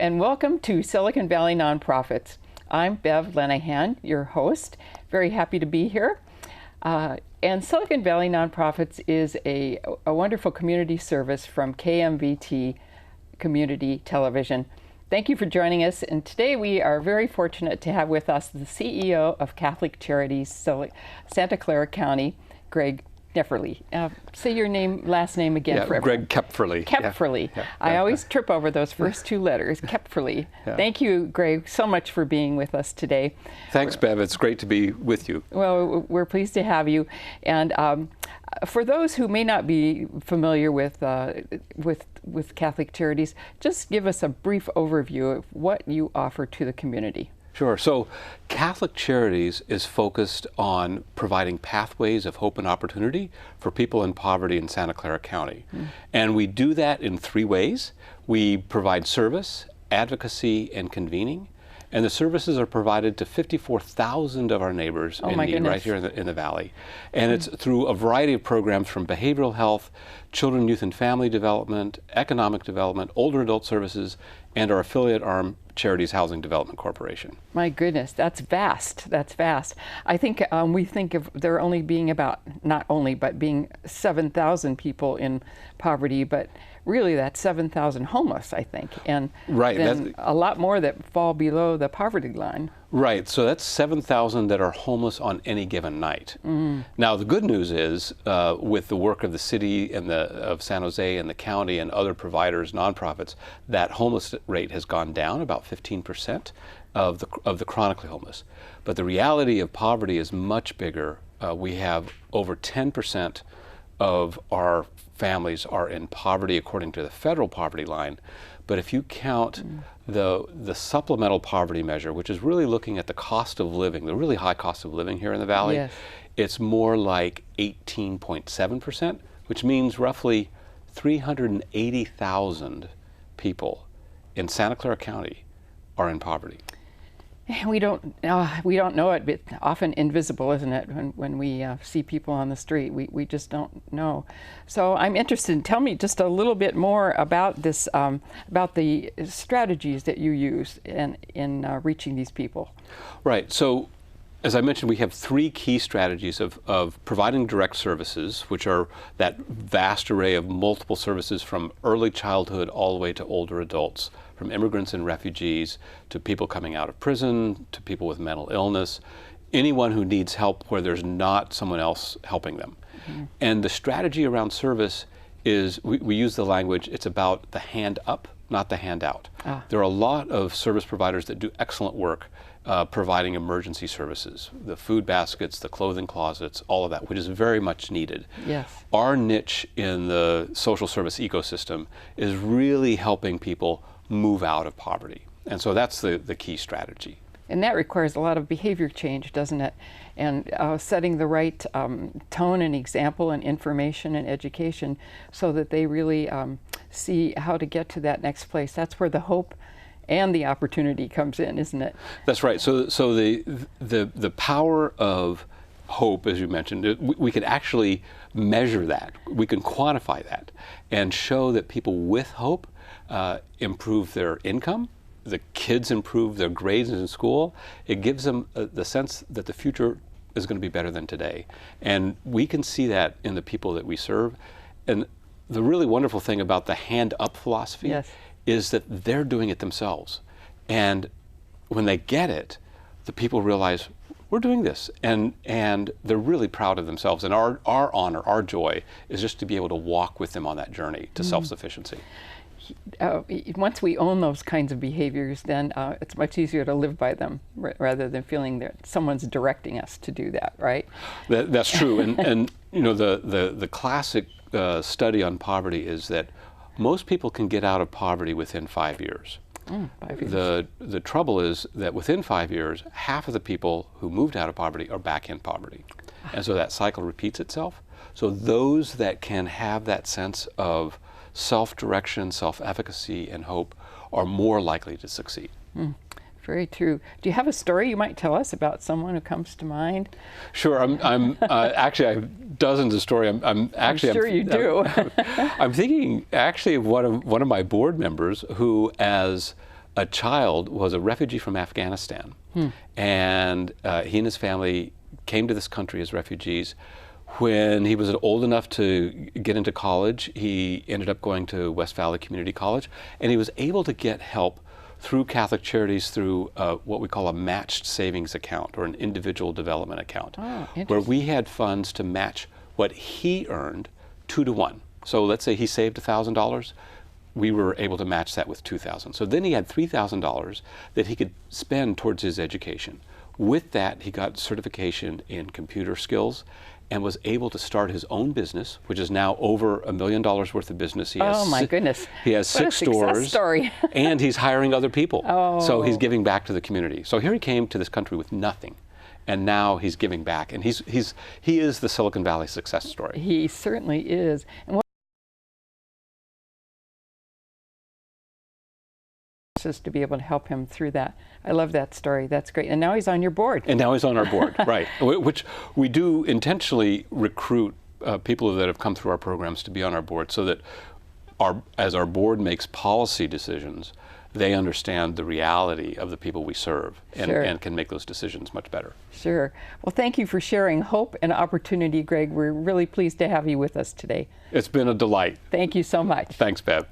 and welcome to Silicon Valley Nonprofits. I'm Bev Lenahan, your host. Very happy to be here. And Silicon Valley Nonprofits is a wonderful community service from KMVT Community Television. Thank you for joining us. And today we are very fortunate to have with us the CEO of Catholic Charities, Santa Clara County, Greg Kepferle. Say your last name again. Yeah, Greg Kepferle. Kepferle. Yeah. I always trip over those first two letters, Kepferle. Yeah. Thank you, Greg, so much for being with us today. Thanks, Bev. It's great to be with you. Well, we're pleased to have you. And for those who may not be familiar with Catholic Charities, just give us a brief overview of what you offer to the community. Sure. So Catholic Charities is focused on providing pathways of hope and opportunity for people in poverty in Santa Clara County. And we do that in three ways. We provide service, advocacy, and convening. And the services are provided to 54,000 of our neighbors in need right here in the Valley. And it's through a variety of programs from behavioral health, children, youth, and family development, economic development, older adult services, and our affiliate arm, Charities Housing Development Corporation. My goodness, that's vast. That's vast. I think we think of there only being about, not only, but being 7,000 people in poverty, but really that's 7,000 homeless, I think, and right, then a lot more that fall below the poverty line. Right, so that's 7,000 that are homeless on any given night. Now the good news is with the work of the city and of San Jose and the county and other providers, nonprofits, that homeless rate has gone down about 15% of the chronically homeless. But the reality of poverty is much bigger. We have over 10% of our families are in poverty according to the federal poverty line. But if you count the supplemental poverty measure, which is really looking at the cost of living, the really high cost of living here in the Valley, yes, it's more like 18.7%, which means roughly 380,000 people in Santa Clara County are in poverty. We don't know it, but often invisible, isn't it? When we see people on the street, we just don't know. So I'm interested. Tell me just a little bit more about this, about the strategies that you use in reaching these people. Right. So, as I mentioned, we have three key strategies of providing direct services, which are that vast array of multiple services from early childhood all the way to older adults, from immigrants and refugees to people coming out of prison, to people with mental illness, anyone who needs help where there's not someone else helping them. And the strategy around service is, we use the language, it's about the hand up, not the hand out. There are a lot of service providers that do excellent work providing emergency services, the food baskets, the clothing closets, all of that, which is very much needed. Yes. Our niche in the social service ecosystem is really helping people move out of poverty. And so that's the key strategy. And that requires a lot of behavior change, doesn't it? And setting the right tone and example and information and education so that they really see how to get to that next place. That's where the hope and the opportunity comes in, isn't it? That's right. So the power of hope, as you mentioned, we could actually measure that. We can quantify that and show that people with hope improve their income, the kids improve their grades in school. It gives them the sense that the future is going to be better than today. And we can see that in the people that we serve. And the really wonderful thing about the hand up philosophy is that they're doing it themselves. And when they get it, the people realize, we're doing this, and they're really proud of themselves. And our honor, our joy, is just to be able to walk with them on that journey to self-sufficiency. Once we own those kinds of behaviors, then it's much easier to live by them rather than feeling that someone's directing us to do that, right? That's true. And you know, the classic study on poverty is that most people can get out of poverty within 5 years. 5 years. The trouble is that within 5 years, half of the people who moved out of poverty are back in poverty. And so that cycle repeats itself. So those that can have that sense of self-direction, self-efficacy, and hope are more likely to succeed. Very true. Do you have a story you might tell us about someone who comes to mind? Sure. I'm actually, I have dozens of stories. I'm sure you do. I'm thinking actually of one of my board members who, as a child was a refugee from Afghanistan, and he and his family came to this country as refugees. When he was old enough to get into college, he ended up going to West Valley Community College, and he was able to get help through Catholic Charities through what we call a matched savings account or an individual development account, where we had funds to match what he earned 2 to 1. So let's say he saved $1,000, we were able to match that with $2,000. So then he had $3,000 that he could spend towards his education. With that, he got certification in computer skills and was able to start his own business, which is now over $1 million worth of business. He has my goodness. He has What 6 a success stores, story. and he's hiring other people. So he's giving back to the community. So here he came to this country with nothing, and now he's giving back. And he is the Silicon Valley success story. He certainly is. And to be able to help him through that. I love that story. That's great. And now he's on your board. And now he's on our board, right. Which we do intentionally recruit people that have come through our programs to be on our board so that as our board makes policy decisions, they understand the reality of the people we serve and can make those decisions much better. Sure. Well, thank you for sharing hope and opportunity, Greg. We're really pleased to have you with us today. It's been a delight. Thank you so much. Thanks, Bev.